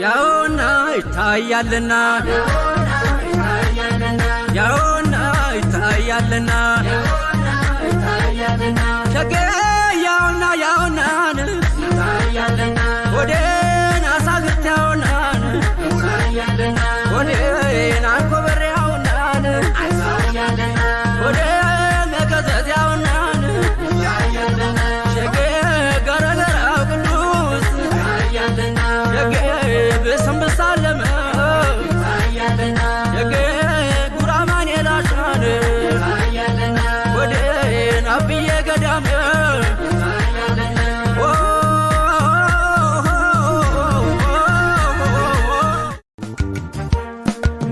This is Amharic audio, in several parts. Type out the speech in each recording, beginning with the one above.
ያውና ይታያልና ያውና ይታያልና ሸገ ያውና ያውናን ወዴን አሳግት ያውናን ወዴን አንኮበር ያውናን ወዴ መከዘት ያውናን ሸገ ገረገራው ቅዱስ ሸገ ብስምብሳለመ ሸገ ጉራማን የላሻን ወዴን አብዬ ገዳም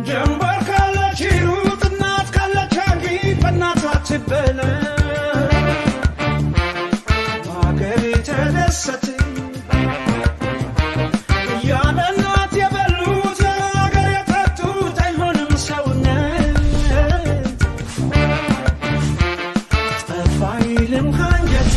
ጀንበር ካለች ሩጥ እናት ካለች አጊጥ በእናቷ ትበለ በሀገሬ ተደሰት ያለ እናት የበሉት ሀገር የጠጡት አይሆንም ሰውነት ጠፋ ይልም ካንጀት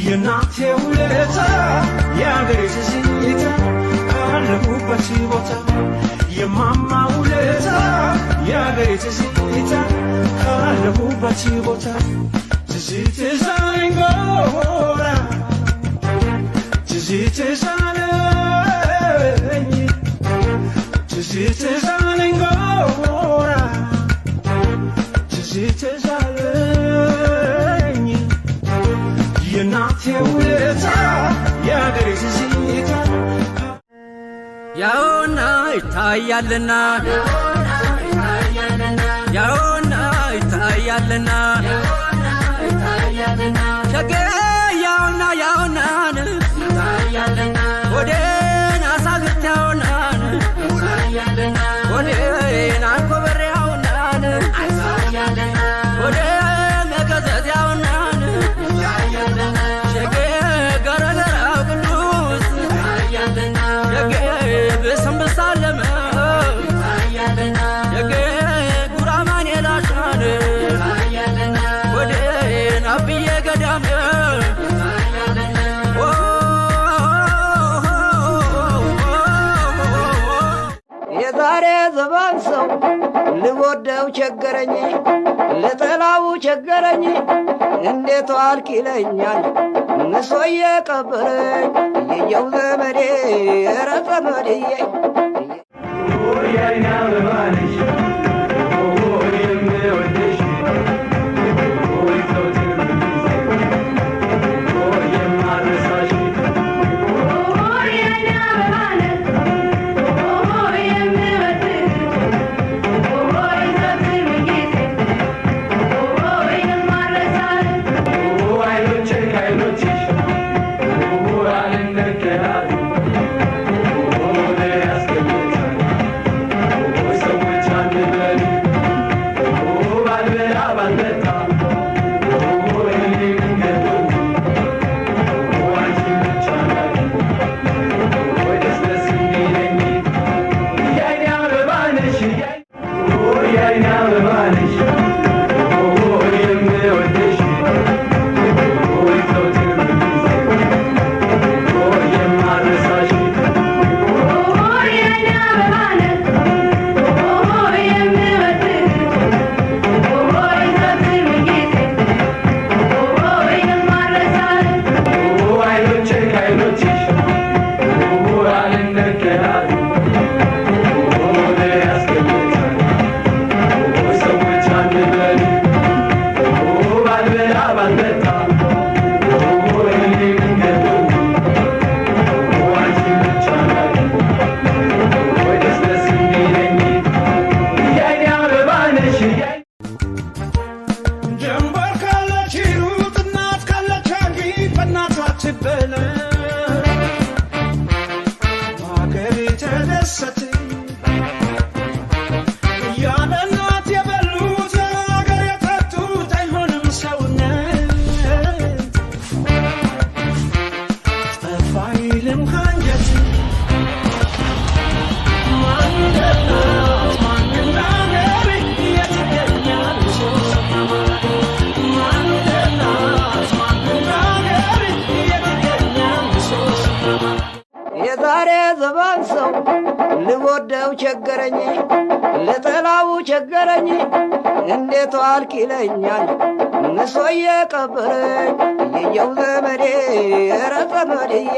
የናቴ ውለታ የአገሬ ትዝታ ካለሁበት ቦታ የማማ ውለታ የአገሬ ትዝታ ካለሁበት ቦታ ትዝ አለኝ ጎራ ትዝ አለኝ ትዝ አለኝ ጎራ ትዝ አለኝ የናቴ ውለታ የአገሬ ትዝታ ያውና ይታያልና ያውና ይታያልና ሸገ ያውና ያውናን ወዴን አሳግት ያውናን ወዴን አንኮበር ያውናን ወዴ መከዘት ያውናን ሸገ ገረገራው ቅዱስ ሸገ ብስምብሳለመ ሸገ ጉራማን የላሻን ወዴን አብዬ ገዳም የዛሬ ዘመን ሰው ልወደው ቸገረኝ ልጠላው ቸገረኝ እንዴት ዋልክ ይለኛል ንሶዬ ቀበረኝ የየው ዘመዴ ኧረ ዘመዴዬ ተቀበለ አገሬ ተደሰተ ያለ እናት የበሉት አገር የጠጡት አይሆንም ሰውነት ጠፋ ይልም ካንጀት የዛሬ ዘመን ሰው ልወደው ቸገረኝ ልጠላው ቸገረኝ እንዴት ዋልክ ይለኛል ንሶ የቀበረኝ የየው ዘመዴ ኧረ ዘመዴዬ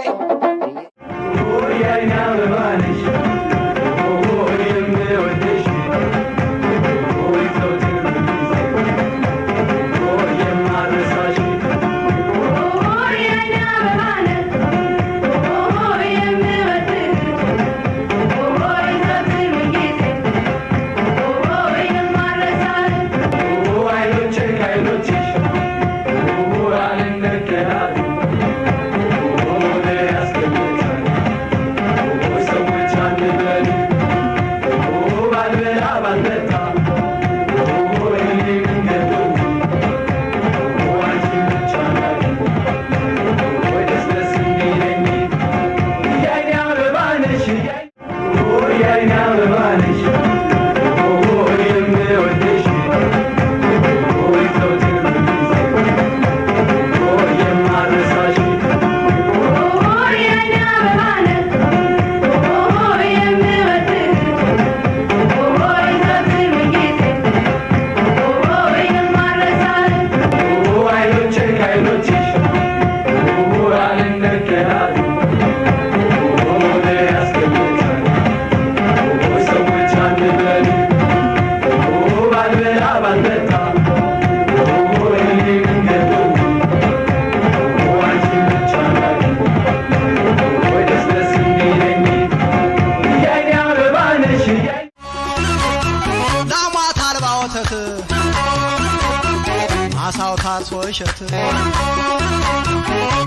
አሳው ታርሶ እሸት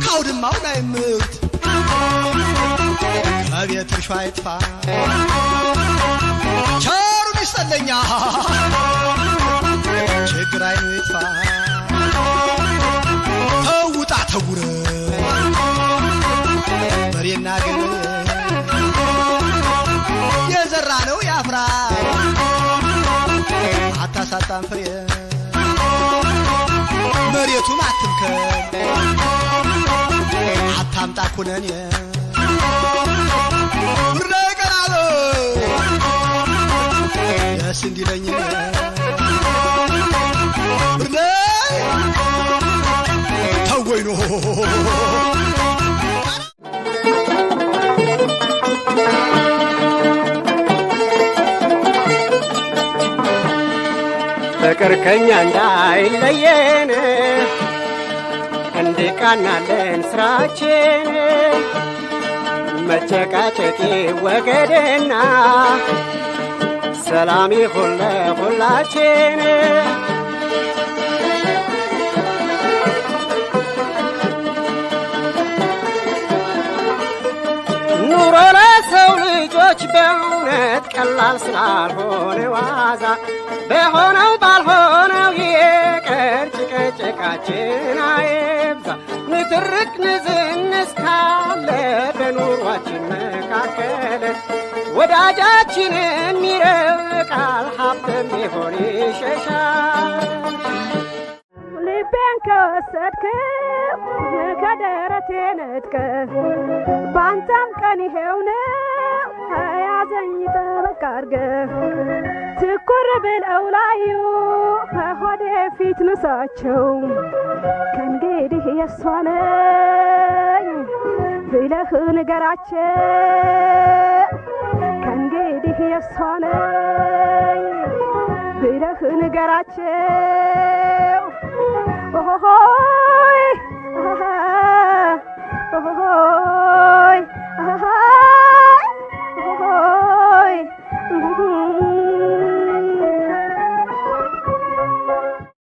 ካውድማው ላይ ምርት ከቤት እርሻ ይጥፋ ቸሩን ይስጠለኛ ችግር አይኑ ይጥፋ ተውጣ ተውረ መሬና ገበሬ የዘራ ነው ያፍራ አታሳጣን ፍሬ መሬቱን አትምከን አታምጣ ኩነኔ ብርደ ቀራሎ ደስ እንዲለኝ ብርደ ተወይኖ ፍቅር ከኛ እንዳይለየን እንዲቃናለን ስራችን መጨቃጨቂ ወገደና ሰላም ይሁን ለሁላችን ኑሮ ለሰው ልጆች በእውነት ቀላል ስላልሆነ ዋዛ በሆነው ባልሆነው ይቅር ጭቅጭቃችን አይብዛ ንትርክ ንዝንዝ ካለ በኑሯችን መካከል ወዳጃችንን ይርቃል ሀብትም ቢሆን ይሸሻል ልቤን ከወሰድክው ከደረቴ ነጥቀህ ባንተም ቀን ይሄው ነው ያዘኝ ጠበቅ አድርገህ ትኩር ብለው ላዩ ከሆዴ ፊት ንሳቸው ከእንግዲህ የሷ ነኝ ብለህ ንገራቸው ከእንግዲህ የሷ ነኝ ብለህ ንገራቸው